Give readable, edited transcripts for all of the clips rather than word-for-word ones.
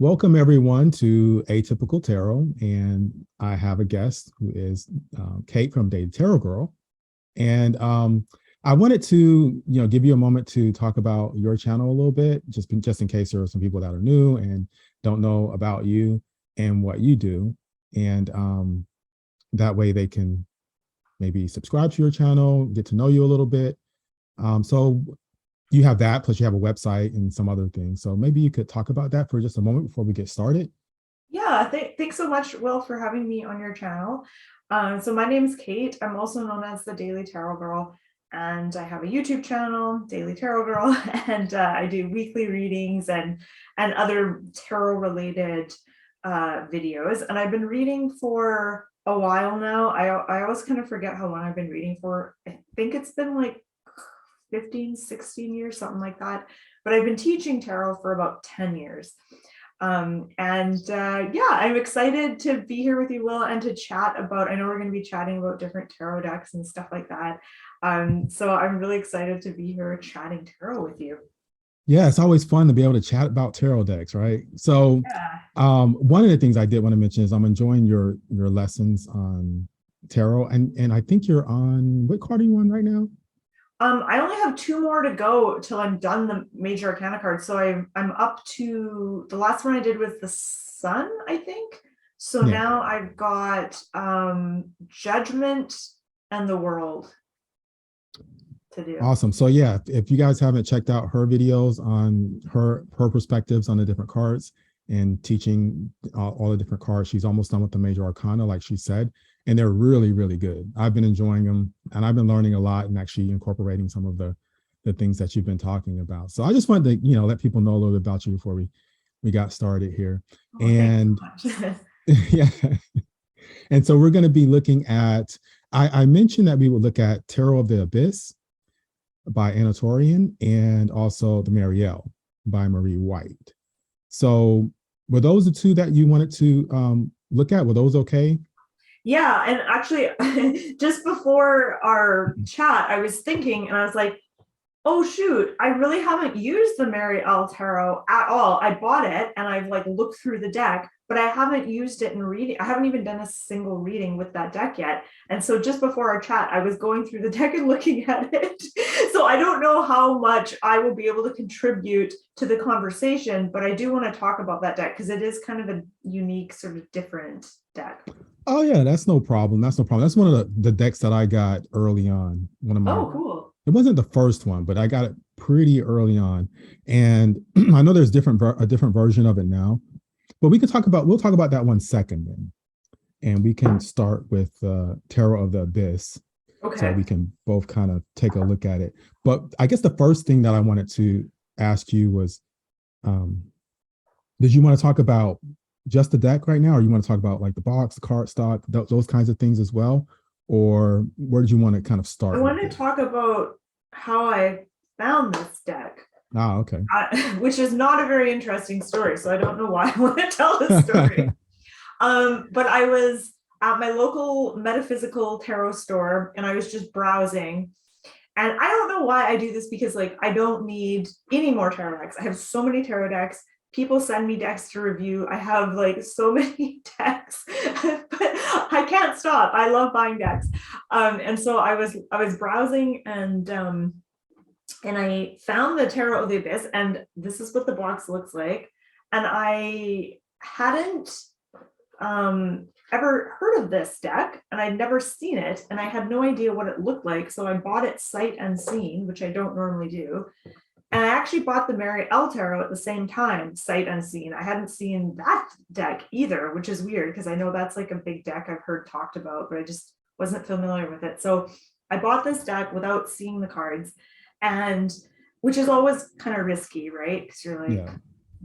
Welcome everyone to Atypical Tarot, and I have a guest who is Kate from Dailytarotgirl, and I wanted to give you a moment to talk about your channel a little bit, just in case there are some people that are new and don't know about you and what you do, and that way they can maybe subscribe to your channel, get to know you a little bit. So you have that, plus you have a website and some other things. So maybe you could talk about that for just a moment before we get started. Yeah, thanks so much, Will, for having me on your channel. So my name is Kate. I'm also known as the Daily Tarot Girl, and I have a YouTube channel, Daily Tarot Girl, and I do weekly readings and other tarot-related videos. And I've been reading for a while now. I always kind of forget how long I've been reading for. I think it's been like 15, 16 years, something like that. But I've been teaching tarot for about 10 years. Yeah, I'm excited to be here with you, Will, and to chat about, I know we're going to be chatting about different tarot decks and stuff like that. So I'm really excited to be here chatting tarot with you. Yeah, it's always fun to be able to chat about tarot decks, right? So Yeah. one of the things I did want to mention is I'm enjoying your lessons on tarot, and I think you're on, what card are you on right now? I only have 2 more to go till I'm done the major arcana cards. So I'm up to, the last one I did was the Sun, I think. So Yeah. now I've got Judgment and the World to do. Awesome. So yeah, if you guys haven't checked out her videos on her perspectives on the different cards and teaching all the different cards, she's almost done with the major arcana, like she said, and they're really, really good. I've been enjoying them, and I've been learning a lot and actually incorporating some of the things that you've been talking about. So I just wanted to, let people know a little bit about you before we got started here. Oh, And thanks so much. yeah. And so we're going to be looking at, I mentioned that we would look at Tarot of the Abyss by Anatorian and also the Marielle by Marie White. So were those the two that you wanted to look at? Were those okay? Yeah, and actually, just before our chat, I was thinking, and I was like, oh shoot, I really haven't used the Marielle Tarot at all. I bought it and I've like looked through the deck, but I haven't used it in reading. I haven't even done a single reading with that deck yet. And so just before our chat, I was going through the deck and looking at it. So I don't know how much I will be able to contribute to the conversation, but I do want to talk about that deck because it is kind of a unique, sort of different deck. Oh yeah, that's no problem. That's no problem. That's one of the decks that I got early on. One of my, Oh, cool. it wasn't the first one, but I got it pretty early on. And I know there's a different version of it now, but we'll talk about that one second then. And we can start with Tarot of the Abyss. Okay. So we can both kind of take a look at it. But I guess the first thing that I wanted to ask you was, did you want to talk about just the deck right now, or you want to talk about like the box, the card stock, those kinds of things as well? Or where did you want to kind of start? I want to talk about how I found this deck. Ah, okay. Which is not a very interesting story, so I don't know why I want to tell this story. But I was at my local metaphysical tarot store and I was just browsing. And I don't know why I do this, because like I don't need any more tarot decks. I have so many tarot decks. People send me decks to review. I have like so many decks, but I can't stop. I love buying decks. And so I was browsing and I found the Tarot of the Abyss, and this is what the box looks like. And I hadn't ever heard of this deck, and I'd never seen it, and I had no idea what it looked like. So I bought it sight unseen, which I don't normally do. And I actually bought the Marielle Tarot at the same time, sight unseen. I hadn't seen that deck either, which is weird because I know that's like a big deck I've heard talked about, but I just wasn't familiar with it. So I bought this deck without seeing the cards, and which is always kind of risky, right? Because you're like, yeah.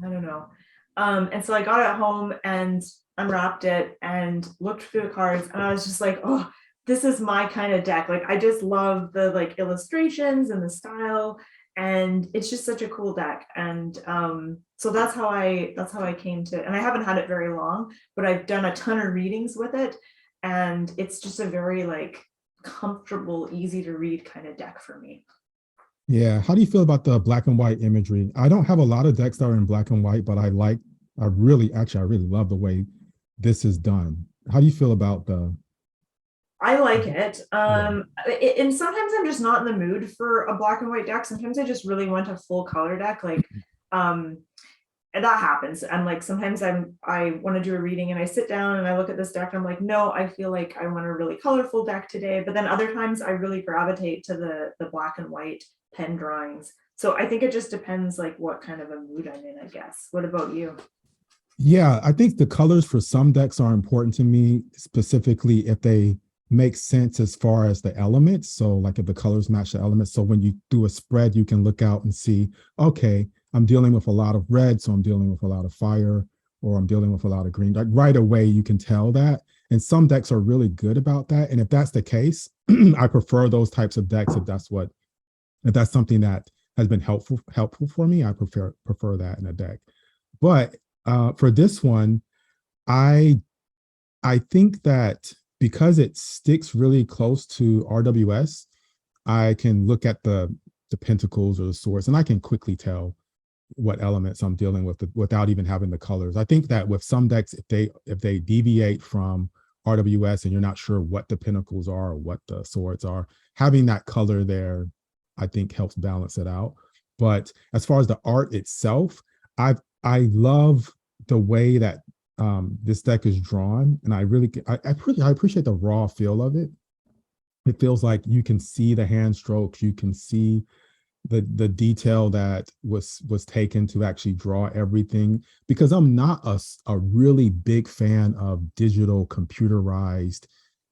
I don't know. And so I got it home and unwrapped it and looked through the cards, and I was just like, oh, this is my kind of deck. Like I just love the like illustrations and the style. And it's just such a cool deck. And so that's how I came to, and I haven't had it very long, but I've done a ton of readings with it. And it's just a very like comfortable, easy to read kind of deck for me. Yeah. How do you feel about the black and white imagery? I don't have a lot of decks that are in black and white, but I like I really love the way this is done. How do you feel about the? I like it. Yeah. And sometimes I'm just not in the mood for a black and white deck. Sometimes I just really want a full color deck. Like, and that happens. And like sometimes I want to do a reading and I sit down and I look at this deck and I'm like, no, I feel like I want a really colorful deck today. But then other times I really gravitate to the black and white pen drawings. So I think it just depends like what kind of a mood I'm in, I guess. What about you? Yeah, I think the colors for some decks are important to me, specifically if they make sense as far as the elements. So like if the colors match the elements. So when you do a spread, you can look out and see, okay, I'm dealing with a lot of red, so I'm dealing with a lot of fire, or I'm dealing with a lot of green. Like right away, you can tell that. And some decks are really good about that. And if that's the case, I prefer those types of decks if that's something that has been helpful for me. I prefer that in a deck. But for this one, I I think that because it sticks really close to RWS, I can look at the pentacles or the swords, and I can quickly tell what elements I'm dealing with without even having the colors. I think that with some decks, if they deviate from RWS and you're not sure what the pentacles are or what the swords are, having that color there, I think helps balance it out. But as far as the art itself, I love the way that this deck is drawn, and I appreciate the raw feel of it. It feels like you can see the hand strokes, you can see the detail that was taken to actually draw everything, because I'm not a really big fan of digital computerized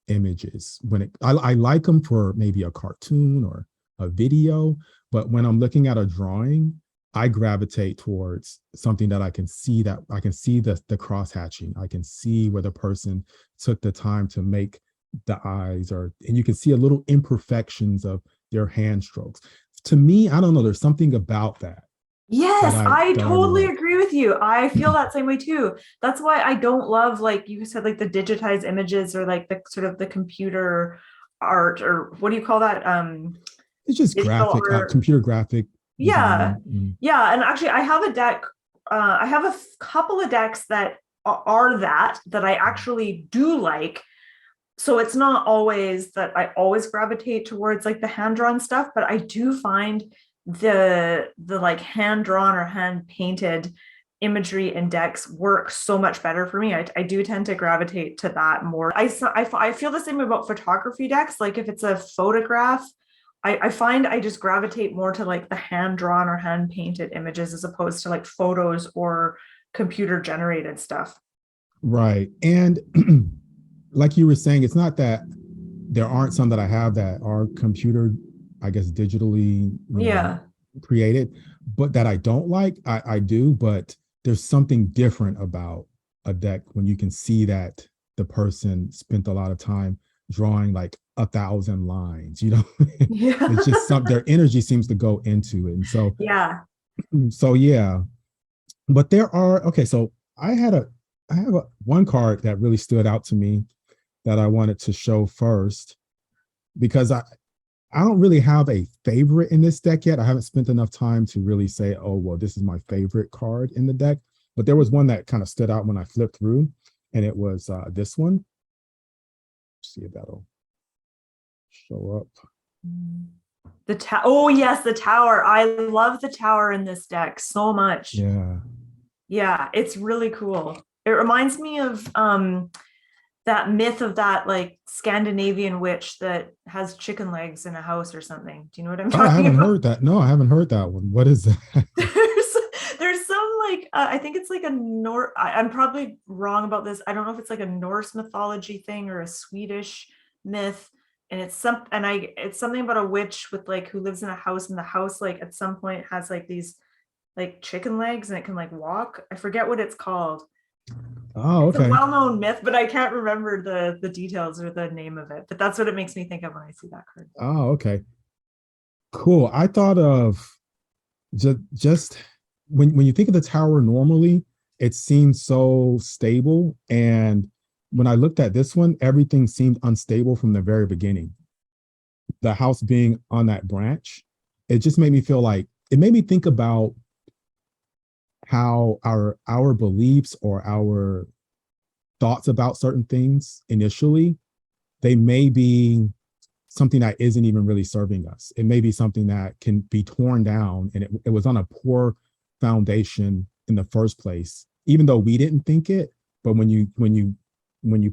images. I like them for maybe a cartoon or a video, but when I'm looking at a drawing, I gravitate towards something that I can see the cross hatching. I can see where the person took the time to make the eyes, and you can see a little imperfections of their hand strokes. To me, I don't know, there's something about that Yes, I that I totally love. agree with you. I feel that same way too. That's why I don't love, like you said, like the digitized images or like the sort of the computer art, or what do you call that? It's just Digital graphic, art. computer graphic Yeah. design. Mm. Yeah. And actually I have a deck, I have a couple of decks that are that I actually do like. So it's not always that I always gravitate towards like the hand drawn stuff, but I do find the like hand drawn or hand painted imagery and decks work so much better for me. I do tend to gravitate to that more. I feel the same about photography decks. Like if it's a photograph, I find I just gravitate more to like the hand drawn or hand painted images as opposed to like photos or computer generated stuff. Right. And like you were saying, it's not that there aren't some that I have that are computer, I guess, digitally, Yeah. created, but that I don't like. I do, but there's something different about a deck when you can see that the person spent a lot of time drawing like 1,000 lines, Yeah. it's just their energy seems to go into it. And Yeah. so yeah, but there are, okay, so I have one card that really stood out to me that I wanted to show first, because I don't really have a favorite in this deck yet. I haven't spent enough time to really say, oh, well, this is my favorite card in the deck. But there was one that kind of stood out when I flipped through, and it was this one. Let's see if that'll show up. Oh yes, the tower. I love the tower in this deck so much. Yeah. Yeah, it's really cool. It reminds me of that myth of that like Scandinavian witch that has chicken legs in a house or something. Do you know what I'm Oh, I talking haven't about? heard that. No, I haven't heard that one. What is that? there's some like I think it's like a I'm probably wrong about this. I don't know if it's like a Norse mythology thing or a Swedish myth, and it's something about a witch with like who lives in a house, and the house like at some point has like these like chicken legs and it can like walk. I forget what it's called. Oh, It's a okay. well-known myth, but I can't remember the details or the name of it. But that's what it makes me think of when I see that card. Oh, okay. Cool. I thought of just when you think of the tower normally, it seems so stable. And when I looked at this one, everything seemed unstable from the very beginning. The house being on that branch, it just made me feel like it made me think about how our beliefs or our thoughts about certain things initially, they may be something that isn't even really serving us. It may be something that can be torn down, and it was on a poor foundation in the first place, even though we didn't think it. But when you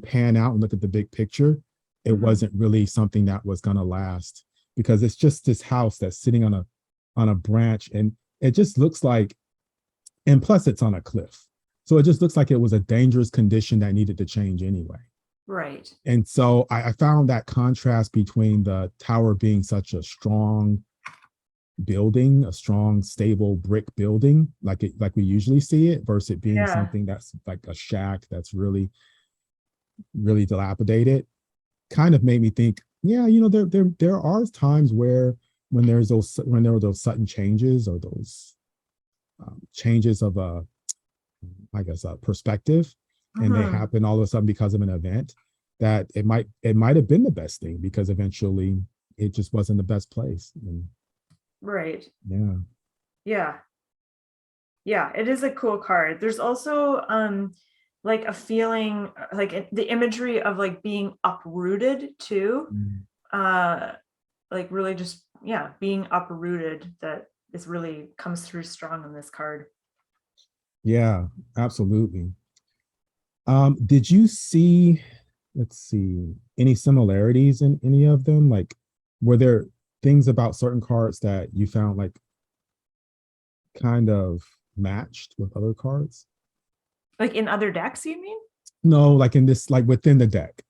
pan out and look at the big picture, it wasn't really something that was going to last, because it's just this house that's sitting on a branch, and it just looks like, and plus it's on a cliff. So it just looks like it was a dangerous condition that needed to change anyway. Right. And so I found that contrast between the tower being such a strong building, a strong, stable brick building, like we usually see it, versus it being something that's like a shack that's really, really dilapidated, kind of made me think, yeah, there are times where when there were those sudden changes, or those changes of I guess a perspective, and they happen all of a sudden because of an event, that it might have been the best thing, because eventually it just wasn't the best place. And right. Yeah. Yeah, it is a cool card. There's also like a feeling, like the imagery of like being uprooted too. Like really just, yeah, being uprooted, that is really comes through strong on this card. Yeah, absolutely. Did you see, let's see, any similarities in any of them? Like, were there things about certain cards that you found like kind of matched with other cards? Like in other decks, you mean? No, like in this, like within the deck.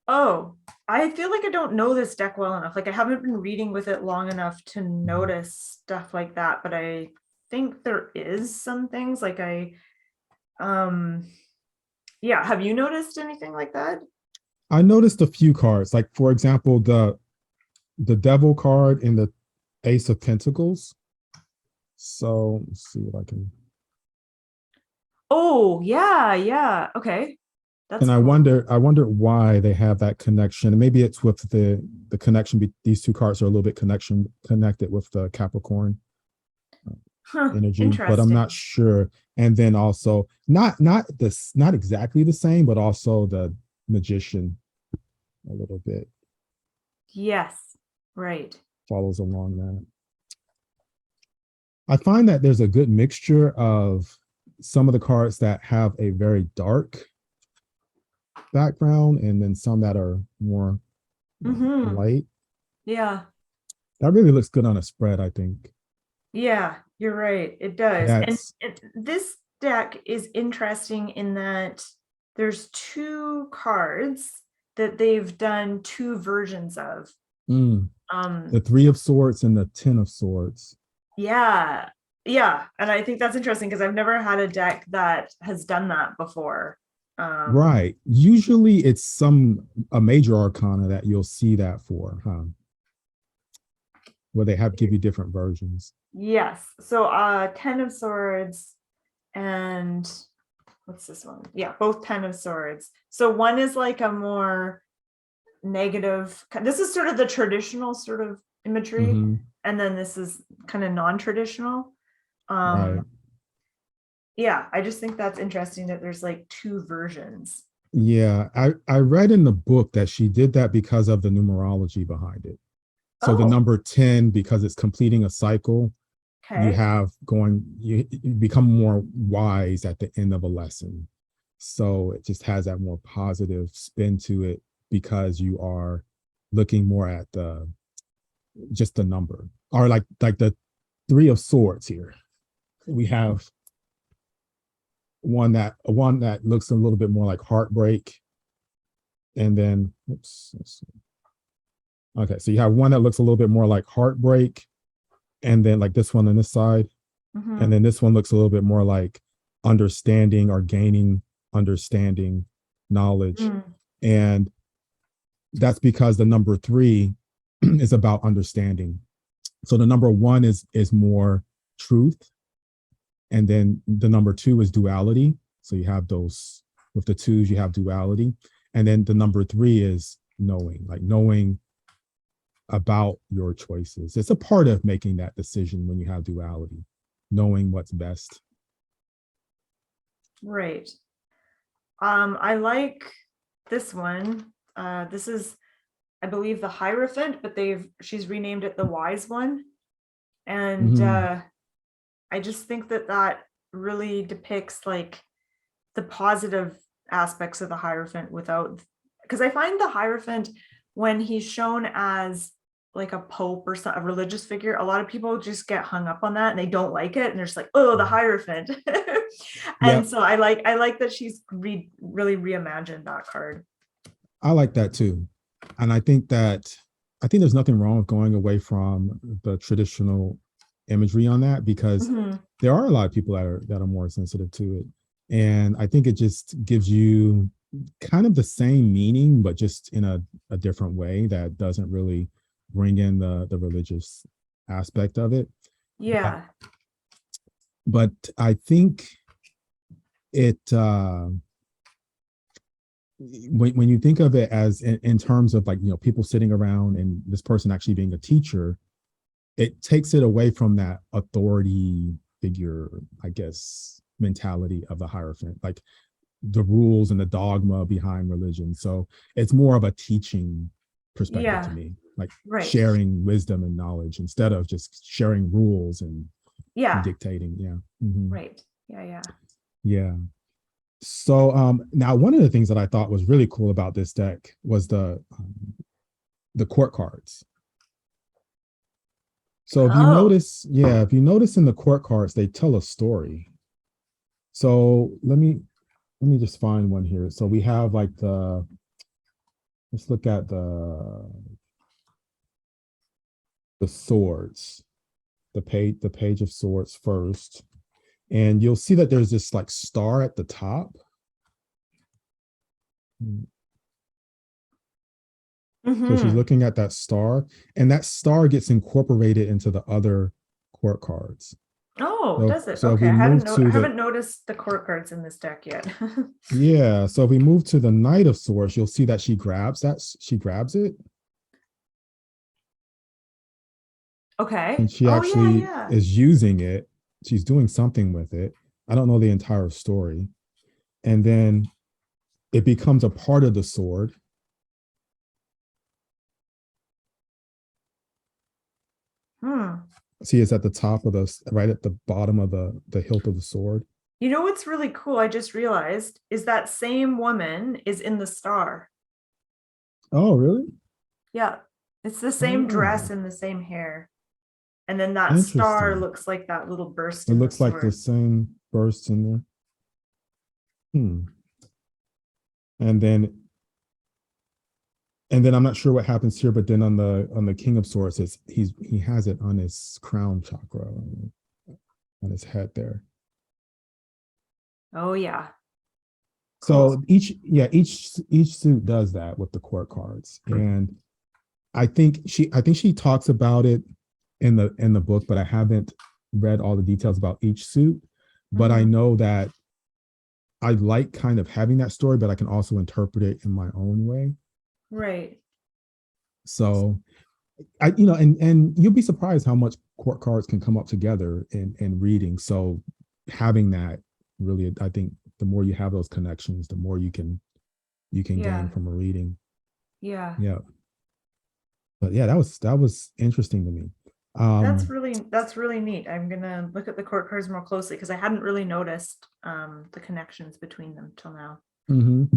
Oh, I feel like I don't know this deck well enough. Like I haven't been reading with it long enough to notice stuff like that, but I think there is some things like yeah, have you noticed anything like that? I noticed a few cards, like for example, the Devil card and the Ace of Pentacles. So let's see if I can. Oh, yeah. Okay. That's And I cool. wonder why they have that connection. And maybe it's with the connection. These two cards are a little bit connected with the Capricorn energy, but I'm not sure. And then also not exactly the same, but also the Magician a little bit. Yes, right. Follows along that. I find that there's a good mixture of some of the cards that have a very dark background, and then some that are more light. Yeah. That really looks good on a spread, I think. Yeah, you're right. It does. That's, And this deck is interesting in that there's two cards that they've done two versions of. The Three of Swords and the Ten of Swords. Yeah. And I think that's interesting because I've never had a deck that has done that before. Right. Usually it's a major arcana that you'll see that for, huh? Where they give you different versions. Yes. So 10 of Swords and what's this one? Yeah, both 10 of Swords. So one is like a more negative, this is sort of the traditional sort of imagery, and then this is kind of non-traditional. Right. Yeah, I just think that's interesting that there's like two versions. Yeah, I read in the book that she did that because of the numerology behind it. So the number 10, because it's completing a cycle, you become more wise at the end of a lesson. So it just has that more positive spin to it, because you are looking more at just the number, or like the Three of Swords here. We have one that looks a little bit more like heartbreak, and then let's see. Okay, so you have one that looks a little bit more like heartbreak, and then like this one on this side, and then this one looks a little bit more like understanding, or gaining understanding, knowledge. And that's because the number 3 is about understanding. So the number 1 is more truth, and then the number 2 is duality. So you have those, with the 2s you have duality, and then the number 3 is knowing, like knowing about your choices. It's a part of making that decision when you have duality, knowing what's best. Right. I like this one. This is, I believe, the Hierophant, but she's renamed it the Wise One. And Mhm. I just think that that really depicts like the positive aspects of the Hierophant without, because I find the Hierophant, when he's shown as like a pope or a religious figure, a lot of people just get hung up on that and they don't like it, and they're just like, oh, the Hierophant. And Yep, so I like that she's really reimagined that card. I like that too. And I think there's nothing wrong with going away from the traditional imagery on that, because Mhm. there are a lot of people that are more sensitive to it. And I think it just gives you kind of the same meaning, but just in a different way that doesn't really bring in the religious aspect of it. But Yeah. but I think it when you think of it as in terms of like, people sitting around and this person actually being a teacher, it takes it away from that authority figure, I guess, mentality of the Hierophant, like the rules and the dogma behind religion. So it's more of a teaching perspective to Yeah. me, like Right. sharing wisdom and knowledge instead of just sharing rules and Yeah. dictating. Yeah. Mhm. Right. Yeah. Yeah. Yeah. So now one of the things that I thought was really cool about this deck was the court cards. So if you Oh. notice, yeah, if you notice in the court cards, they tell a story. So let me just find one here. So we have like let's look at the swords, the page of swords first. And you'll see that there's this like star at the top. So she's Hmm. looking at that star, and that star gets incorporated into the other court cards. Oh, So does it? so if Okay. we move I to the haven't noticed the court cards in this deck yet. yeah, so if we move to the Knight of Swords, you'll see that she grabs it, and Okay. she Oh yeah, actually yeah. is using it. She's doing something with it. I don't know the entire story. And then it becomes a part of the sword. Hmm. See, it's at the top of right at the bottom of the hilt of the sword. You know what's really cool? I just realized is that same woman is in the star. Oh, really? Yeah. It's the same dress Oh, and the same hair. And then that star interesting. looks like that little burst It in the looks like the sword. same bursts in there. Hmm. And then I'm not sure what happens here, but then on the King of Swords, he has it on his crown chakra on his head there. Oh yeah. Cool. So each suit does that with the court cards, and I think she talks about it in the book, but I haven't read all the details about each suit. But I Hmm. know that I like kind of having that story, but I can also interpret it in my own way. Right. So and you'll be surprised how much court cards can come up together in reading. So having that really, I think the more you have those connections, the more you can gain Yeah. from a reading. Yeah. Yeah. But yeah, that was interesting to me. That's Um, really neat. I'm gonna look at the court cards more closely because I hadn't really noticed the connections between them till now. mhm.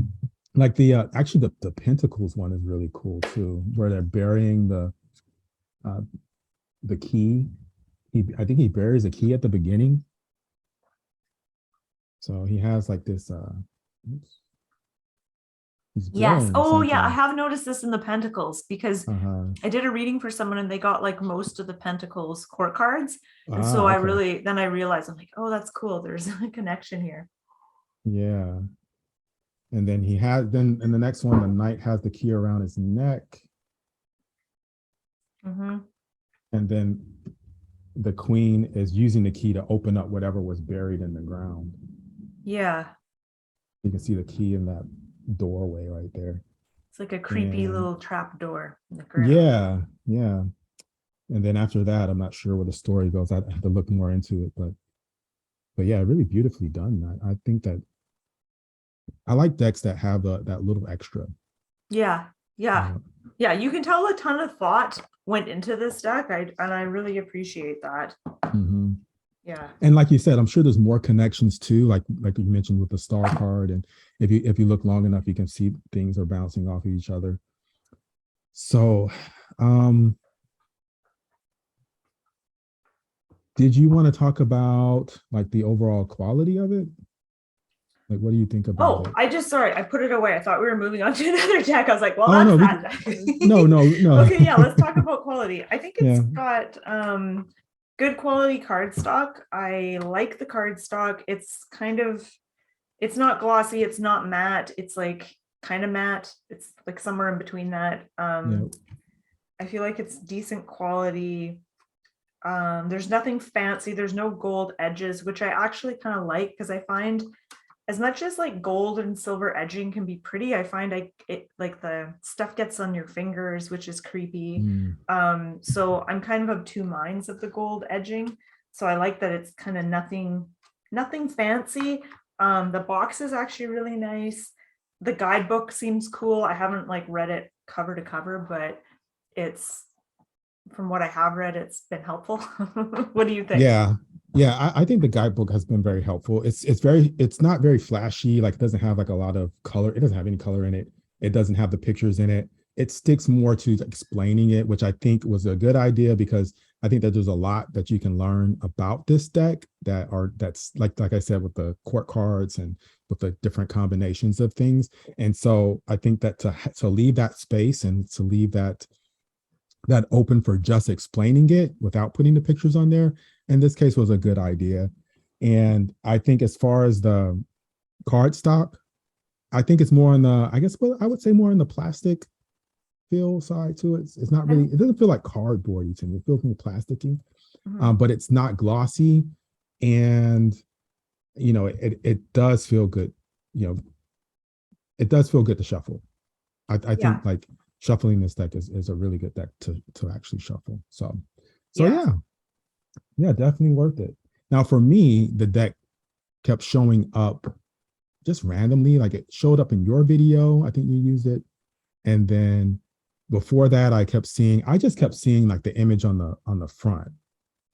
Like actually the Pentacles one is really cool too, where they're burying uh the key. I think he buries a key at the beginning. So he has like this oops, he's Yes. burying Oh yeah, I something. have noticed this in the Pentacles because Uh-huh. I did a reading for someone and they got like most of the Pentacles court cards. And so Ah, okay. then I realized I'm like, oh, that's cool. There's a connection here. Yeah. And then then in the next one, the knight has the key around his neck. Hmm. And then the queen is using the key to open up whatever was buried in the ground. Yeah. You can see the key in that doorway right there. It's like a creepy And little trap door in the ground. yeah, yeah. And then after that, I'm not sure where the story goes. I have to look more into it, but yeah, really beautifully done. I think that I like decks that have that little extra. Yeah, yeah, Uh, yeah. You can tell a ton of thought went into this deck. I really appreciate that. mhm. Yeah. And like you said, I'm sure there's more connections too, like you mentioned with the star card. And if you look long enough, you can see things are bouncing off of each other. So, um, did you want to talk about like the overall quality of it? Like, what do you think about Oh, it? sorry, I put it away. I thought we were moving on to another deck. I was like, well, Oh that's no, that deck. no. Okay, yeah, let's talk about quality. I think it's Yeah, got good quality card stock. I like the card stock. It's kind of, it's not glossy, it's not matte, it's like kind of matte. It's like somewhere in between that. yeah, I feel like it's decent quality. There's nothing fancy, there's no gold edges, which I actually kind of like because I find as much as like gold and silver edging can be pretty, I find it like the stuff gets on your fingers, which is creepy. mm, So I'm kind of two minds of the gold edging. So I like that it's kind of nothing fancy. The box is actually really nice. The guidebook seems cool. I haven't like read it cover to cover, but it's, from what I have read, it's been helpful. What do you think? yeah, yeah. I think the guidebook has been very helpful. It's not very flashy. Like it doesn't have like a lot of color. It doesn't have any color in it. It doesn't have the pictures in it. It sticks more to explaining it, which I think was a good idea because I think that there's a lot that you can learn about this deck that's like I said with the court cards and with the different combinations of things. And so I think that to leave that space and to leave that open for just explaining it without putting the pictures on there in this case was a good idea. And I think as far as the card stock, I think it's more on the, I guess, well, I would say more on the plastic feel side to it. It's not really, it doesn't feel like cardboardy to me. It feels more plasticky, Mhm. but it's not glossy. And, it does feel good. You know, it does feel good to shuffle. I Yeah, think like shuffling this deck is a really good deck to actually shuffle. So yeah. yeah, definitely worth it. Now for me, the deck kept showing up just randomly. Like it showed up in your video. I think you used it. And then before that, I just kept seeing like the image on the front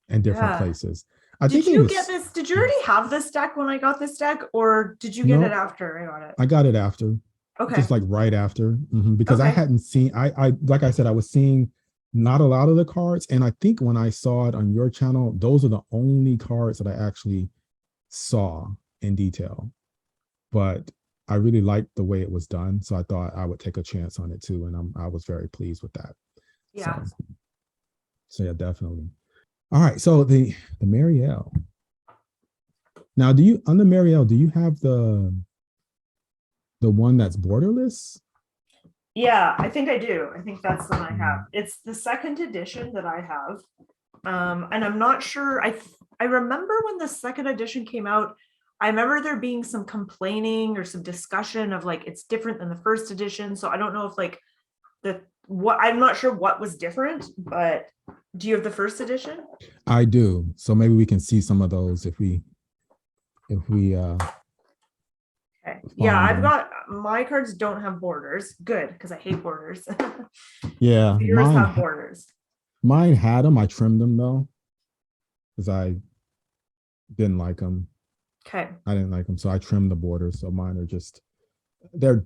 in different Yeah. places. I think Did it you get was this? Did you already have this deck when I got this deck, or did you get it no, after I got it? I got it after, just Okay. like right after, because I Okay. hadn't seen. I like I said, I was seeing not a lot of the cards, and I think when I saw it on your channel, those are the only cards that I actually saw in detail. But I really liked the way it was done, so I thought I would take a chance on it too, and I was very pleased with that. Yeah. So yeah, definitely. All right, so the Marielle. Now, do you on the Marielle? Do you have the one that's borderless? Yeah, I think I do. I think that's the one I have. Mm, It's the second edition that I have. And I'm not sure. I remember when the second edition came out, I remember there being some complaining or some discussion of like it's different than the first edition. So I don't know if like the what I'm not sure what was different, but do you have the first edition? I do. So maybe we can see some of those if we Okay. Yeah, find I've them. got my cards don't have borders. Good, because I hate borders. Yeah, Yours have borders. mine had them. I trimmed them though because I didn't like them. Okay. I didn't like them, so I trimmed the borders. So mine are just they're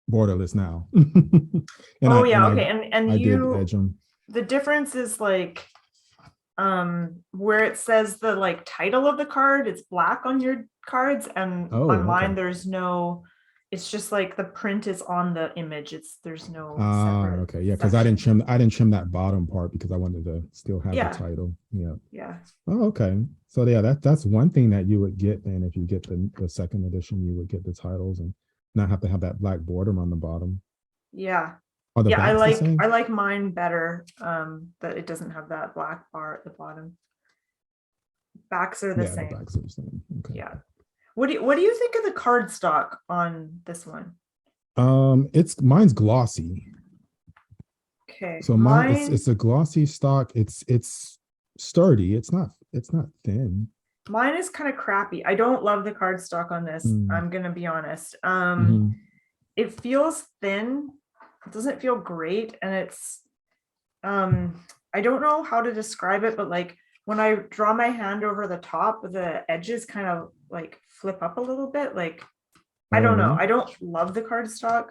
borderless now. and Oh I and yeah, I okay. And I did you, edge them. the difference is like where it says the like title of the card, it's black on your cards, and on Oh, okay. mine there's no, it's just like the print is on the image. There's no separate Okay. Yeah, because section. I didn't trim that bottom part because I wanted to still have the Yeah, title. Yeah. yeah, Oh, okay. So yeah, that's one thing that you would get then if you get the second edition, you would get the titles and not have to have that black border on the bottom. yeah. Are the Yeah, backs the I same? like mine better, that it doesn't have that black bar at the bottom. Backs are the Yeah, the same. backs are the same. Okay. Yeah. What do you think of the card stock on this one? It's mine's glossy. Okay, So mine it's mine, a glossy stock. It's sturdy. It's not thin. Mine is kind of crappy. I don't love the cardstock on this. Mm, I'm gonna be honest. mhm. It feels thin. It doesn't feel great, and it's I don't know how to describe it, but like when I draw my hand over the top, the edges kind of like flip up a little bit. Like I Oh, don't know. really? I don't love the cardstock.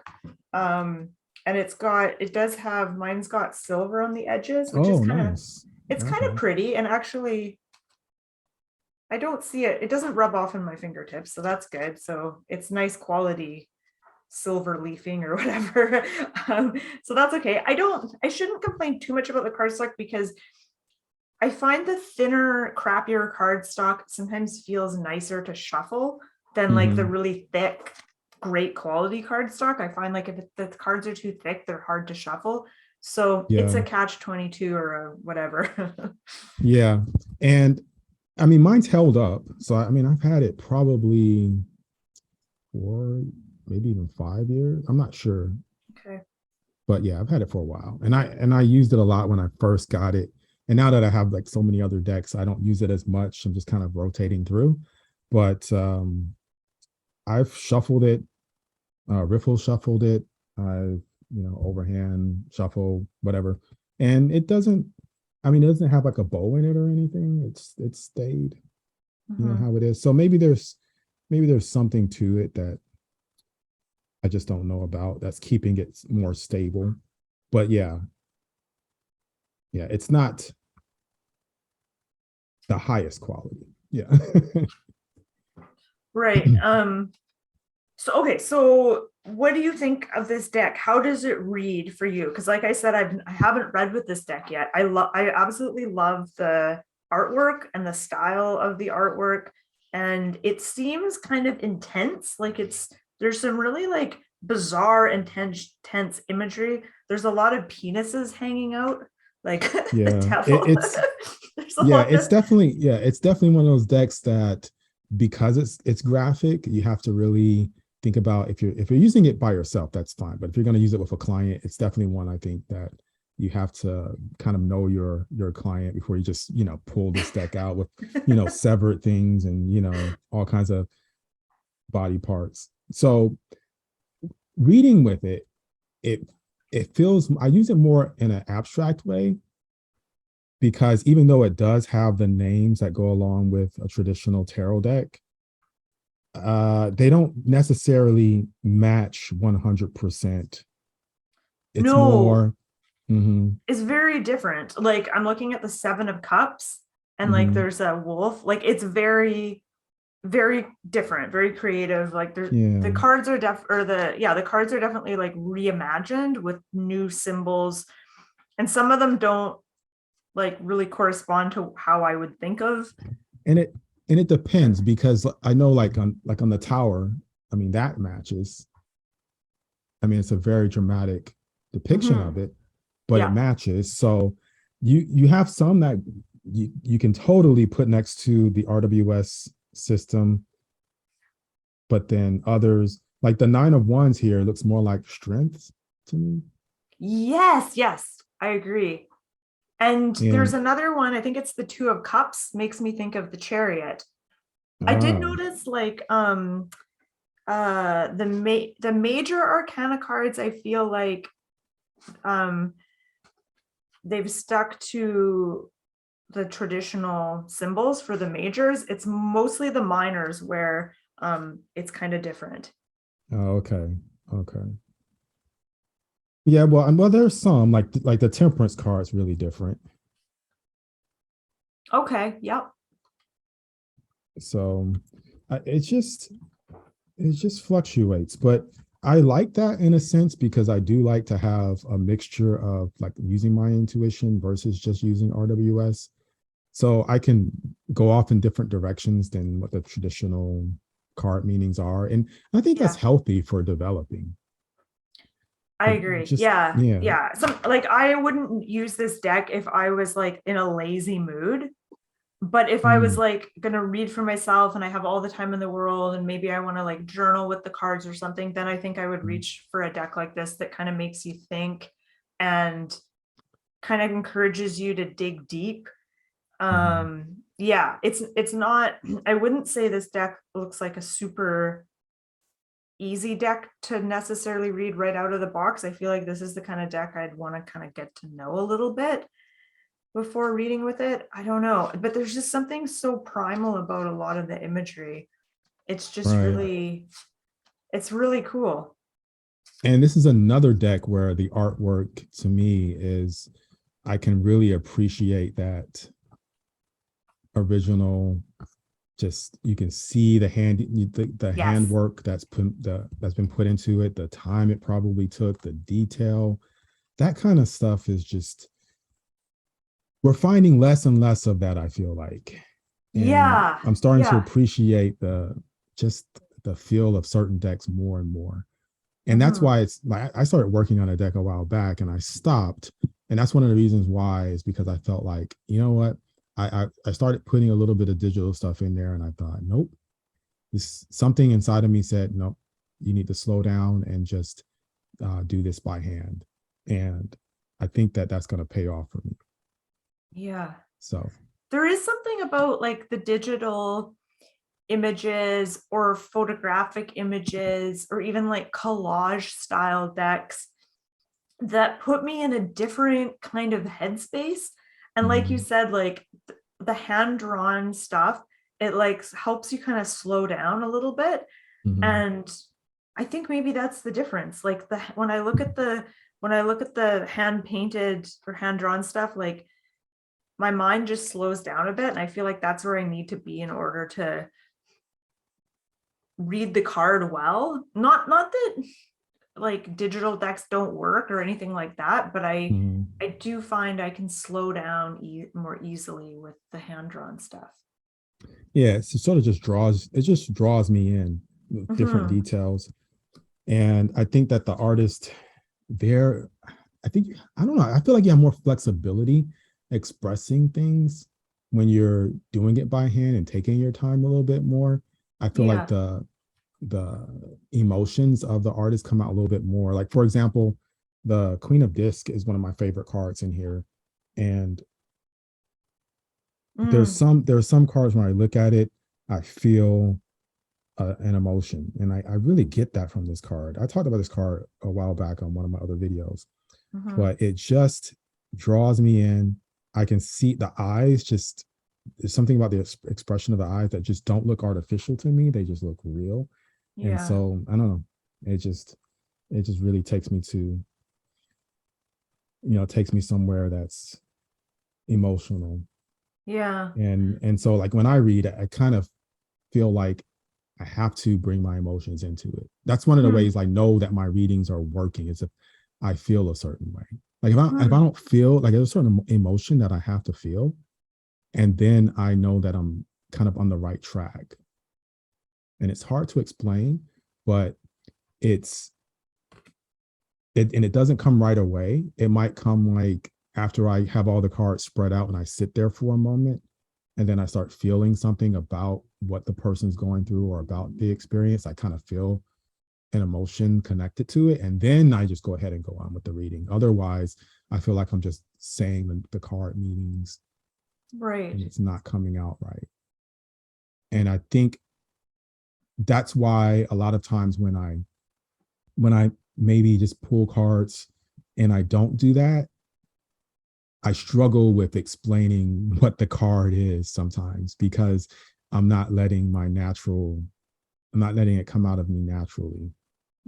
And it does have, mine's got silver on the edges, which is Oh, kind of, nice. it's kind of Okay. pretty. And actually, I don't see it. It doesn't rub off on my fingertips, so that's good. So it's nice quality silver leafing or whatever. So that's okay. I shouldn't complain too much about the cardstock because I find the thinner, crappier cardstock sometimes feels nicer to shuffle than like the Hmm. really thick, great quality cardstock. I find like if the cards are too thick, they're hard to shuffle. So it's Yeah. a catch 22 or a whatever. Yeah. And I mean, mine's held up. So, I mean, I've had it probably 4, maybe even 5 years. I'm not sure. Okay. But yeah, I've had it for a while. And I used it a lot when I first got it. And now that I have like so many other decks, I don't use it as much. I'm just kind of rotating through. But I've shuffled it, riffle shuffled it, I've, overhand shuffle, whatever. And it doesn't, I mean, it doesn't have like a bow in it or anything. It's stayed, Mhm. how it is. So maybe there's something to it that I just don't know about that's keeping it more stable. But yeah, it's not the highest quality. Yeah. Right. So okay, so what do you think of this deck? How does it read for you? Because like I said, I haven't read with this deck yet. I absolutely love the artwork and the style of the artwork. And it seems kind of intense. Like there's some really like bizarre, intense imagery. There's a lot of penises hanging out, like the Yeah. devil. There's a Yeah, lot it's of definitely yeah, it's definitely one of those decks that because it's graphic, you have to really think about if you're using it by yourself, that's fine. But if you're going to use it with a client, it's definitely one I think that you have to kind of know your client before you just, pull this deck out with, severed things and, all kinds of body parts. So reading with it, it it feels I use it more in an abstract way because even though it does have the names that go along with a traditional tarot deck, they don't necessarily match 100%. It's no, more, mm-hmm, is very different. Like I'm looking at the Seven of Cups and like mm-hmm, there's a wolf. Like it's very, very different, very creative. Like the yeah. cards are the cards are definitely like reimagined with new symbols. And some of them don't like really correspond to how I would think of. And it depends because I know like on the tower, I mean that matches. I mean it's a very dramatic depiction of Mhm. it, but it Yeah. matches. So you have some that you can totally put next to the RWS system, but then others like the Nine of Wands here looks more like strength to me. Yes, yes, I agree. And there's And another one, I think it's the Two of Cups, makes me think of the Chariot. I did ah, notice like the major arcana cards, I feel like um they've stuck to the traditional symbols for the majors. It's mostly the minors where it's kind of different. oh, okay, okay. Yeah, well, there's some like the Temperance card is really different. Okay, yep. So it just fluctuates, but I like that in a sense because I do like to have a mixture of like using my intuition versus just using RWS. So I can go off in different directions than what the traditional card meanings are. And I think that's Yeah, healthy for developing. I But agree. just, Yeah, yeah. yeah. Some like I wouldn't use this deck if I was like in a lazy mood. But if I was Mm, like gonna read for myself and I have all the time in the world and maybe I want to like journal with the cards or something, then I think I would mm, reach for a deck like this that kind of makes you think and kind of encourages you to dig deep. Yeah, it's not, I wouldn't say this deck looks like a super easy deck to necessarily read right out of the box. I feel like this is the kind of deck I'd want to kind of get to know a little bit before reading with it. I don't know, but there's just something so primal about a lot of the imagery. It's just Right. it's really cool. And this is another deck where the artwork to me is, I can really appreciate that original, just you can see the the Yes. handwork that's been put into it, the time it probably took, the detail. That kind of stuff is just, we're finding less and less of that, I feel like. And Yeah. I'm starting to Yeah. appreciate just the feel of certain decks more and more. And that's Mhm. why it's like, I started working on a deck a while back and I stopped. And that's one of the reasons why, is because I felt like, you know what? I started putting a little bit of digital stuff in there and I thought, nope, this, something inside of me said, nope, you need to slow down and just do this by hand. And I think that that's going to pay off for me. Yeah. So, There is something about like the digital images or photographic images or even like collage style decks that put me in a different kind of headspace. And like you said, like the hand drawn stuff, it like helps you kind of slow down a little bit. And I think maybe that's the difference. Like when I look at the hand painted or hand drawn stuff, like my mind just slows down a bit. And I feel like that's where I need to be in order to read the card well. Not that like digital decks don't work or anything like that, but I do find I can slow down more easily with the hand drawn stuff. yeah, it sort of just draws me in with different Mm-hmm. details. And I think that the artist there, I think, I don't know, I feel like you have more flexibility expressing things when you're doing it by hand and taking your time a little bit more. I feel like Yeah. the emotions of the artist come out a little bit more. Like, for example, the Queen of Disc is one of my favorite cards in here. And Mm. there's some cards when I look at it, I feel an emotion. And I really get that from this card. I talked about this card a while back on one of my other videos, Mm-hmm. but it just draws me in. I can see the eyes, just there's something about the expression of the eyes that just don't look artificial to me. They just look real. And Yeah. so I don't know. It just really takes me to, takes me somewhere that's emotional. Yeah. And so like when I read, I kind of feel like I have to bring my emotions into it. That's one of the Mm-hmm. ways I know that my readings are working, is if I feel a certain way. Like if I Mm-hmm. don't feel like, there's a certain emotion that I have to feel, and then I know that I'm kind of on the right track. And it's hard to explain, but it's and it doesn't come right away. It might come like after I have all the cards spread out and I sit there for a moment, and then I start feeling something about what the person's going through or about the experience. I kind of feel an emotion connected to it, and then I just go ahead and go on with the reading. Otherwise, I feel like I'm just saying the card meanings Right. and it's not coming out right. And I think that's why a lot of times when I maybe just pull cards and I don't do that, I struggle with explaining what the card is sometimes, because I'm not letting I'm not letting it come out of me naturally.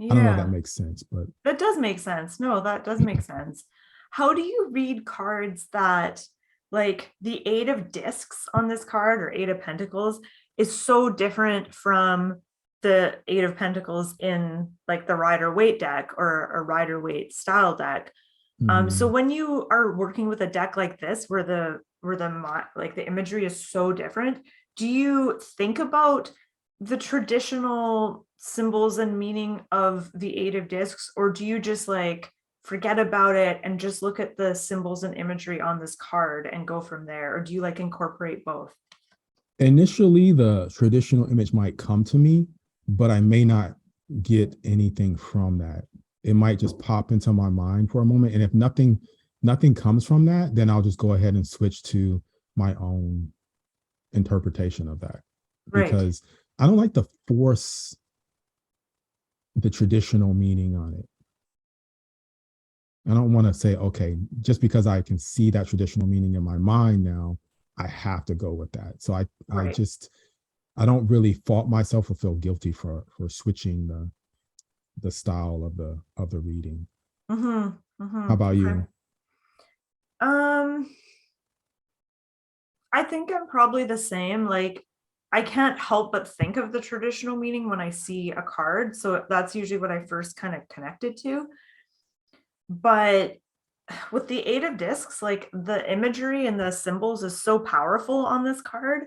I don't know if that Yeah. makes sense, but That does make sense. No, that does make sense. How do you read cards that, like the Eight of Discs on this card or Eight of Pentacles is so different from the Eight of Pentacles in like the Rider Waite deck or a Rider Waite style deck? So when you are working with a deck like this, where like the imagery is so different, do you think about the traditional symbols and meaning of the Eight of Discs, or do you just like forget about it and just look at the symbols and imagery on this card and go from there, or do you like incorporate both? initially the traditional image might come to me, but I may not get anything from that. It might just pop into my mind for a moment. And if nothing comes from that, then I'll just go ahead and switch to my own interpretation of that, Right. because I don't like to force the traditional meaning on it. I don't want to say, okay, just because I can see that traditional meaning in my mind now, I have to go with that. So Right. I don't really fault myself or feel guilty for switching the style of the reading. Mm-hmm. How Mm-hmm. about Okay. you? Um, I think I'm probably the same. Like, I can't help but think of the traditional meaning when I see a card. So that's usually what I first kind of connected to. But with the Eight of Discs, like the imagery and the symbols is so powerful on this card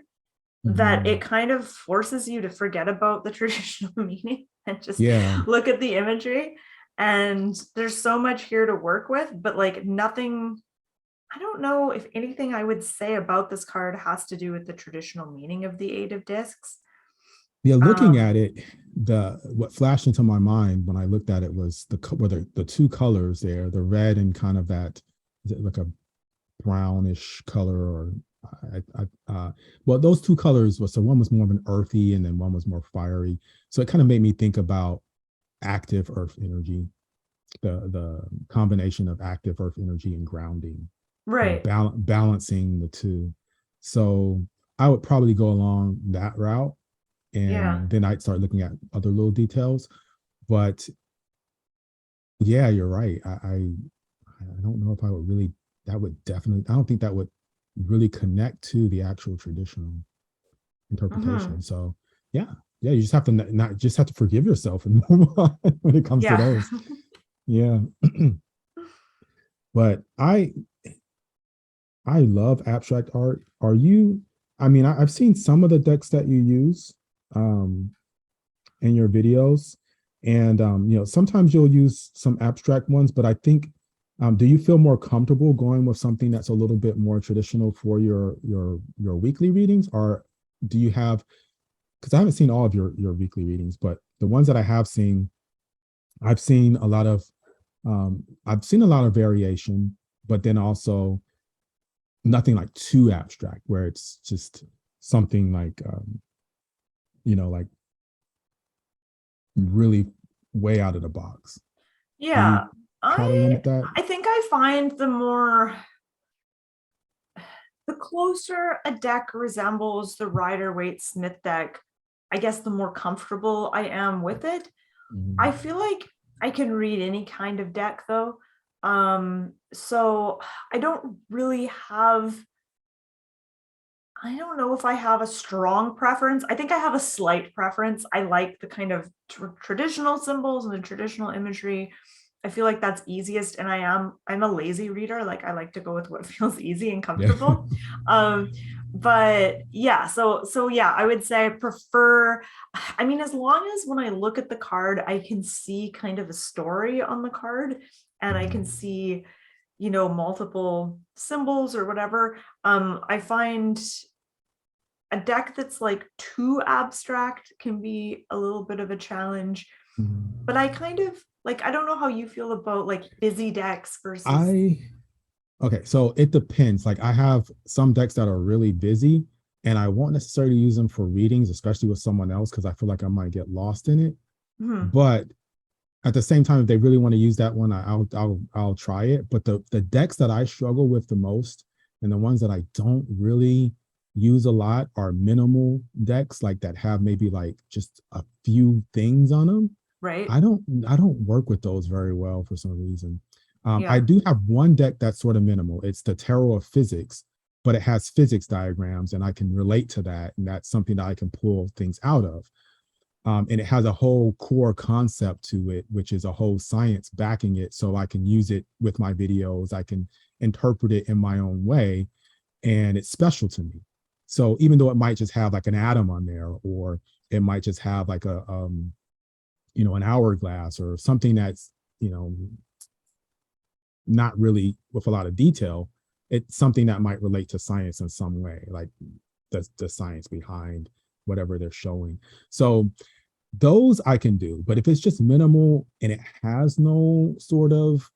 that it Mhm. kind of forces you to forget about the traditional meaning and just Yeah. look at the imagery. And there's so much here to work with, but like nothing, I don't know if anything I would say about this card has to do with the traditional meaning of the Eight of Discs. Yeah, looking Um, at it, the what flashed into my mind when I looked at it was the two colors there, the red and kind of that, is it like a brownish color, or well, those two colors was, so one was more of an earthy and then one was more fiery. So it kind of made me think about active earth energy, the combination of active earth energy and grounding, right. balancing the two. So I would probably go along that route, Yeah. and then I'd start looking at other little details. But yeah, you're right. I don't know if I would really, that would definitely, I don't think that would really connect to the actual traditional interpretation. Hmm. So yeah, yeah, you just have to not just have to forgive yourself and move on when it comes to Yeah. those. Yeah. But I love abstract art. Are you, I mean, I've seen some of the decks that you use um in your videos. And sometimes you'll use some abstract ones, but I think, do you feel more comfortable going with something that's a little bit more traditional for your weekly readings? Or do you have, because I haven't seen all of your weekly readings, but the ones that I have seen, I've seen a lot of I've seen a lot of variation, but then also nothing like too abstract where it's just something like like really way out of the box. Do you Yeah. try to I limit that? I think I find the closer a deck resembles the Rider-Waite Smith deck, I guess the more comfortable I am with it. I Mhm. feel like I can read any kind of deck though. So I don't really have, I don't know if I have a strong preference. I think I have a slight preference. I like the kind of traditional symbols and the traditional imagery. I feel like that's easiest, and I'm a lazy reader. Like I like to go with what feels easy and Yeah. comfortable. Um, but yeah, so yeah, I would say I prefer, I mean, as long as when I look at the card, I can see kind of a story on the card and I can Mhm. see, multiple symbols or whatever. I find a deck that's like too abstract can be a little bit of a challenge. But I Mhm. kind of like, I don't know how you feel about like busy decks versus. I Okay, so it depends. Like I have some decks that are really busy, and I won't necessarily use them for readings, especially with someone else, because I feel like I might get lost in it. Hmm. But at the same time, if they really want to use that one, I'll try it. But the decks that I struggle with the most, and the ones that I don't really use a lot, are minimal decks, like that have maybe like just a few things on them. Right. I don't work with those very well for some reason. I Yeah. do have one deck that's sort of minimal. It's the Tarot of Physics, but it has physics diagrams, and I can relate to that, and that's something that I can pull things out of. And it has a whole core concept to it, which is a whole science backing it. So I can use it with my videos. I can interpret it in my own way, and it's special to me. So even though it might just have like an atom on there, or it might just have like an hourglass or something that's, you know, not really with a lot of detail, it's something that might relate to science in some way, like the science behind whatever they're showing. So those I can do, but if it's just minimal and it has no sort of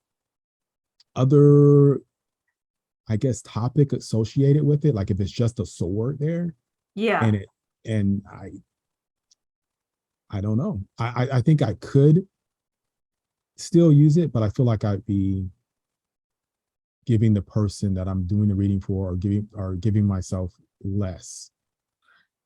other, I guess, topic associated with it. Like if it's just a sword there, Yeah. and I don't know. I think I could still use it, but I feel like I'd be giving the person that I'm doing the reading for, or giving myself less.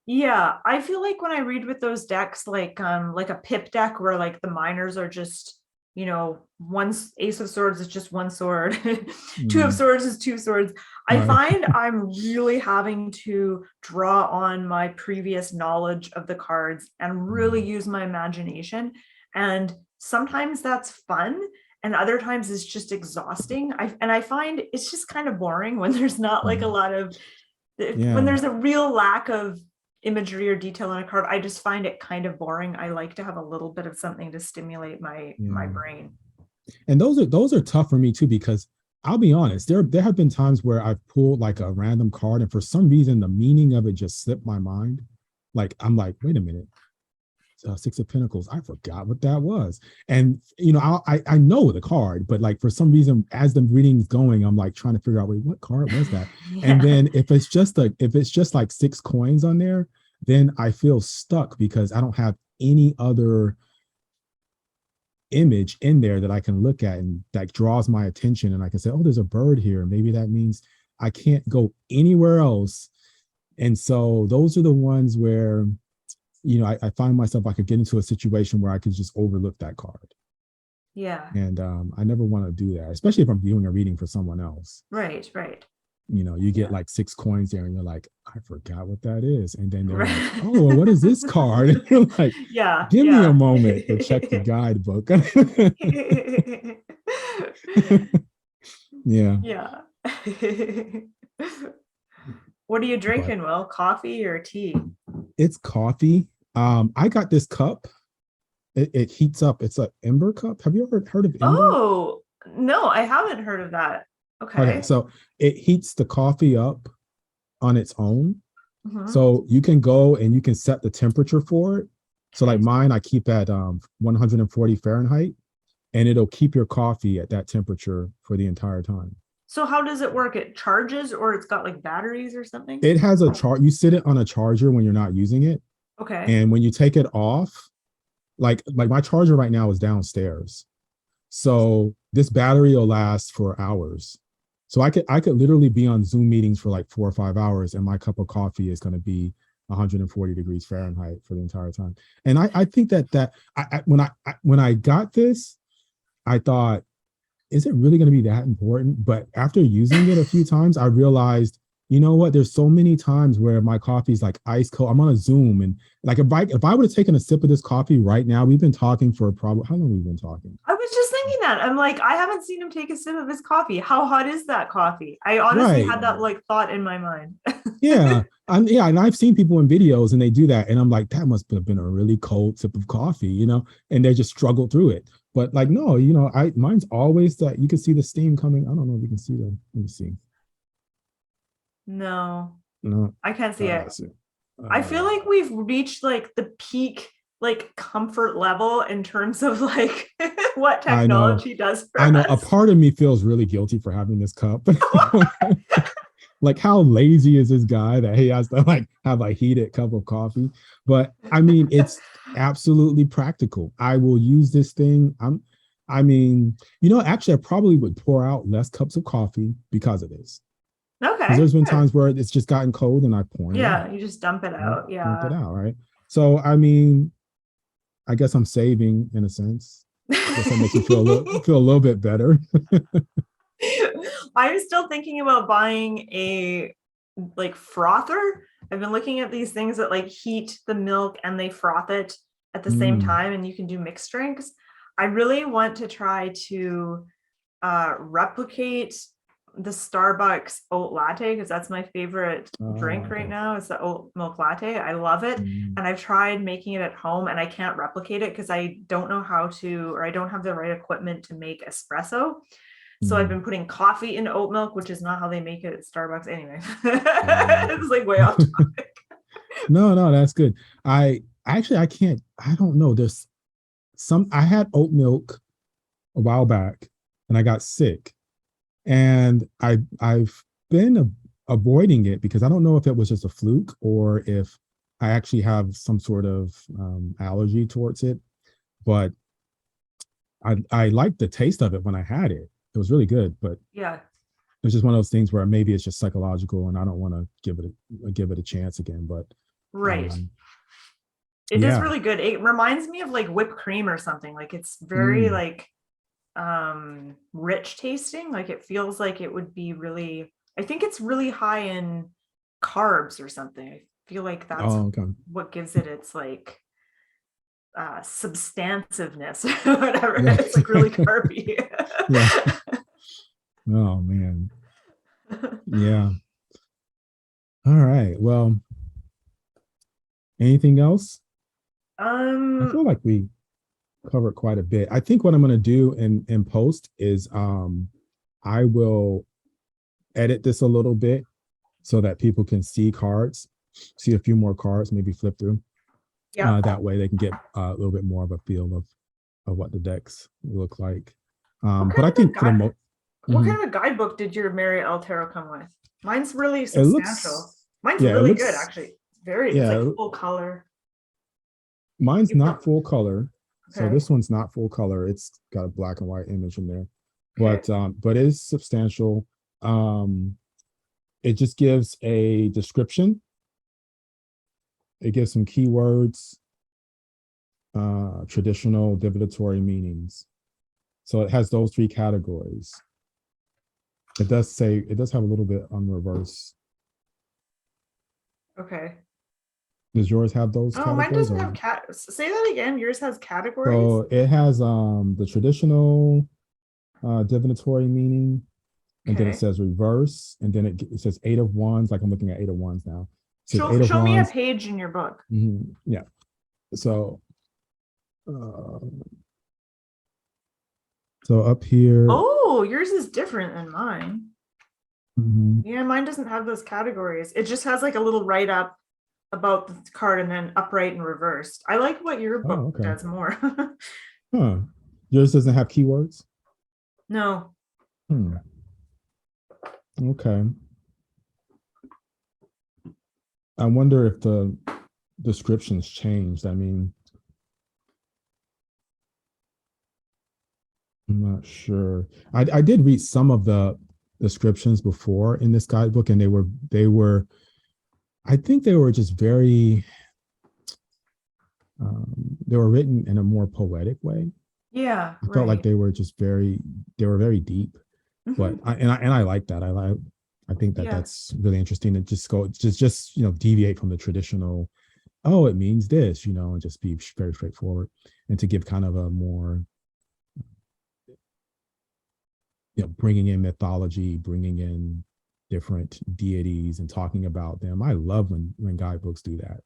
Yeah, I feel like when I read with those decks, like a pip deck where like the minors are just, one ace of swords is just one sword, two of Mm, swords is two swords. I right. find I'm really having to draw on my previous knowledge of the cards and really Mm, use my imagination. And sometimes that's fun, and other times it's just exhausting. I find it's just kind of boring when there's not like a mm. lot of when Yeah. there's a real lack of imagery or detail on a card. I just find it kind of boring. I like to have a little bit of something to stimulate my Yeah. brain. And those are tough for me too, because I'll be honest, there have been times where I've pulled like a random card and for some reason the meaning of it just slipped my mind. Like I'm like, wait a minute, Six of Pentacles, I forgot what that was. And I know the card, but like for some reason, as the reading's going, I'm like trying to figure out, wait, what card was that? And Yeah. then if it's just like 6 coins on there, then I feel stuck because I don't have any other image in there that I can look at and that draws my attention, and I can say, oh, there's a bird here. Maybe that means I can't go anywhere else. And so those are the ones where, I find myself, I could get into a situation where I could just overlook that card. Yeah. And I never want to do that, especially if I'm doing a reading for someone else. Right. Right. You get Yeah. like 6 coins there and you're like, I forgot what that is. And then they're like, Right. oh, well, what is this card? And you're like, Yeah. give me a Yeah. moment to check the guidebook. Yeah. Yeah. What are you But drinking, Will? Coffee or tea? it's coffee. I got this cup. It heats up. It's an Ember cup. Have you ever heard of Ember? Oh, no, I haven't heard of that. Okay, Okay. so it heats the coffee up on its own. Mhm. So you can go and you can set the temperature for it. So like Okay. mine, I keep at 140 Fahrenheit, and it'll keep your coffee at that temperature for the entire time. So how does it work? It charges, or it's got like batteries or something? It has a chart. You sit it on a charger when you're not using it, Okay. and when you take it off, like my charger right now is downstairs. So this battery will last for hours. So I could literally be on Zoom meetings for like 4 or 5 hours, and my cup of coffee is going to be 140 degrees Fahrenheit for the entire time. And I think when I got this, I thought, is it really going to be that important? But after using it a few times, I realized, you know what? There's so many times where my coffee's like ice cold. I'm on a Zoom, and like if I would have taken a sip of this coffee right now, we've been talking for probably, how long have we been talking? I was just thinking that. I'm like, I haven't seen him take a sip of his coffee. How hot is that coffee? I honestly Right. had that like thought in my mind. Yeah. And I've seen people in videos and they do that. And I'm like, that must have been a really cold sip of coffee, and they just struggle through it. But like, no, mine's always that you can see the steam coming. I don't know if you can see them. Let me see. No, No. I can't see it. Let's see. I feel like we've reached like the peak like comfort level in terms of like what I know. technology does for I know. A us. part of me feels really guilty for having this cup. Like, how lazy is this guy that he has to like have a heated cup of coffee? But I mean, it's absolutely practical. I will use this thing. Actually, I probably would pour out less cups of coffee because of this. Because Okay. there's been Good. times where it's just gotten cold and I pour it Yeah, out, you just dump it right? out. Dump it Yeah. out, right? So I mean, I guess I'm saving in a sense. I guess that makes me feel a little bit better. I'm still thinking about buying a like frother. I've been looking at these things that like heat the milk and they froth it at the same Mm, time, and you can do mixed drinks. I really want to try to replicate the Starbucks oat latte, because that's my favorite drink right okay. now. It's the oat milk latte. I love it. Mm, And I've tried making it at home and I can't replicate it because I don't know how to, or I don't have the right equipment to make espresso. So I've mm, been putting coffee in oat milk, which is not how they make it at Starbucks anyway. okay. It's like way off topic. No, that's good. I can't, I don't know. I had oat milk a while back and I got sick. And I've been avoiding it because I don't know if it was just a fluke or if I actually have some sort of allergy towards it. But I liked the taste of it when I had it. It was really good, but Yeah. it was just one of those things where maybe it's just psychological, and I don't want to give it a chance again. But Right. It is yeah, really good. It reminds me of like whipped cream or something. Like it's very mm, like rich tasting. Like it feels like it would be really, I think it's really high in carbs or something. I feel like that's oh, okay, what gives it its like substantiveness, whatever. yeah, It's like really carby. yeah. Oh man, yeah. All right. Well, anything else? I um feel like we covered quite a bit. I think what I'm going to do in post is I will edit this a little bit so that people can see a few more cards, maybe flip through. yeah. That way they can get a little bit more of a feel of what the decks look like. What But kind I of a think for the guide most, what kind of a guidebook did your Mary L Tarot come with? Mine's really it substantial. looks, Mine's yeah, it really good looks, actually. It's like yeah, full color. mine's not full color. So Okay. this one's not full color. It's got a black and white image in there, Okay. but it is substantial. Um, it just gives a description. It gives some keywords, traditional divinatory meanings. So it has those three categories. It does have a little bit on reverse. Okay. Does yours have those Oh, mine categories doesn't or? have say that again. Yours has categories. So it has the traditional divinatory meaning, and then it Okay. says reverse, and then it says eight of wands. Like I'm looking at eight of wands now. It says Show eight of show me a wands. page in your book. Yeah. So uh, so up here. Oh, yours is different than mine. Mhm. Yeah, mine doesn't have those categories. It just has like a little write up about the card and then upright and reversed. I like what your Oh, book okay. does more. Huh. Yours doesn't have keywords? No. Hmm. Okay. I wonder if the descriptions changed. I mean, I'm not sure. I did read some of the descriptions before in this guidebook, and I think they were just very they were written in a more poetic way. Yeah, I felt like right. they were very deep, but Mhm. I like that. I think that Yeah. that's really interesting to just deviate from the traditional, oh, it means this, and just be very straightforward, and to give kind of a more, bringing in mythology, bringing in different deities and talking about them. I love when guidebooks do that.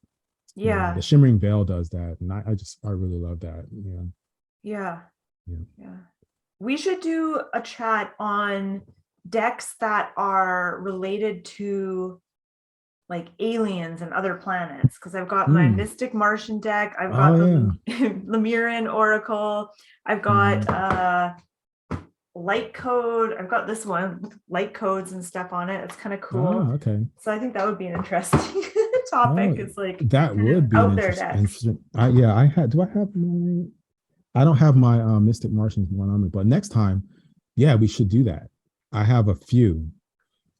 The Yeah. Shimmering Veil does that, and I really love that. Yeah. Yeah. Yeah. We should do a chat on decks that are related to like aliens and other planets because I've got my Mm. Mystic Martian deck, I've Oh got yeah. the Lemurian Oracle, I've got Mhm. light code, I've got this one with light codes and stuff on it. It's kind of cool. Ah, okay. So I think that would be an interesting topic. Oh, It's like that kind of would be an out there decks. interesting. Yeah, do I have my? I don't have my Mystic Martians one on me, but next time, yeah, we should do that. I have a few,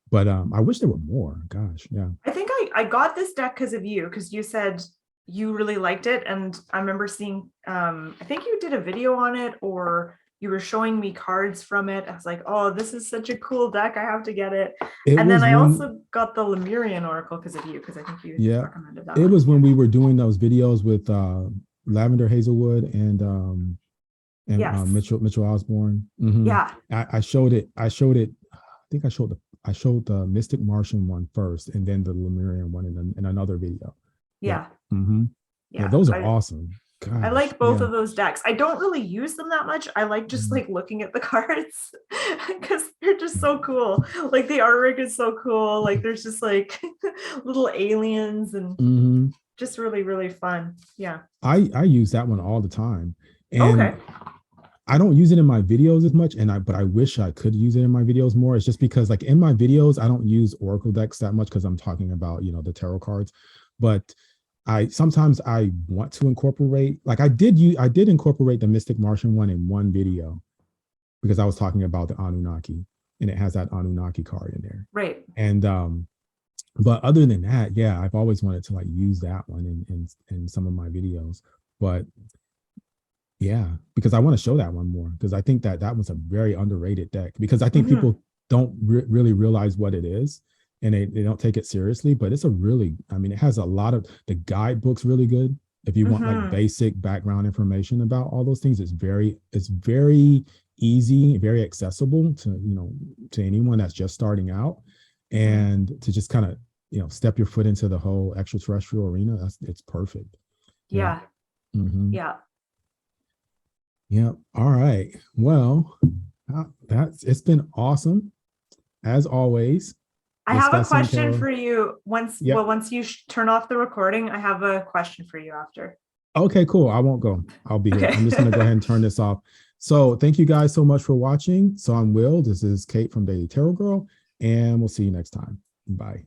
but I wish there were more. Gosh, yeah. I think I got this deck because of you, because you said you really liked it. And I remember seeing, I think you did a video on it or you were showing me cards from it. I was like, oh, this is such a cool deck. I have to get it. It And then was I when, also got the Lemurian Oracle because of you, because I think you yeah, recommended that it one. was when we were doing those videos with Lavender Hazelwood and Yes. Mitchell Osborne. Mhm. Yeah. I showed it. I think I showed the Mystic Martian one first, and then the Lemurian one in another video. Yeah. Yeah. Hmm. Yeah, Yeah. those are awesome. I Gosh. like both Yeah. of those decks. I don't really use them that much. I like just Mhm. like looking at the cards because they're just so cool. Like the artwork is so cool. Like there's just like little aliens and Hmm. just really, really fun. Yeah. I use that one all the time, Okay. and I don't use it in my videos as much, but I wish I could use it in my videos more. It's just because like in my videos, I don't use Oracle decks that much because I'm talking about, the tarot cards. But I sometimes I want to incorporate, like I did incorporate the Mystic Martian one in one video because I was talking about the Anunnaki, and it has that Anunnaki card in there. Right. And but other than that, yeah, I've always wanted to like use that one in some of my videos. But yeah, because I want to show that one more because I think that was a very underrated deck because I think people don't really realize what it is and they don't take it seriously. But it's I mean, it has a lot of the guidebook's really good. If you want like basic background information about all those things, it's very easy, very accessible to anyone that's just starting out, and to just kind of step your foot into the whole extraterrestrial arena. It's perfect. Yeah. Yeah. Yeah. All right. Well, it's been awesome as always. I have a question for you once you turn off the recording. I have a question for you after. Okay, cool. I won't go. I'll be here. I'm just going to go ahead and turn this off. So thank you guys so much for watching. So I'm Will. This is Kate from Daily Tarot Girl, and we'll see you next time. Bye.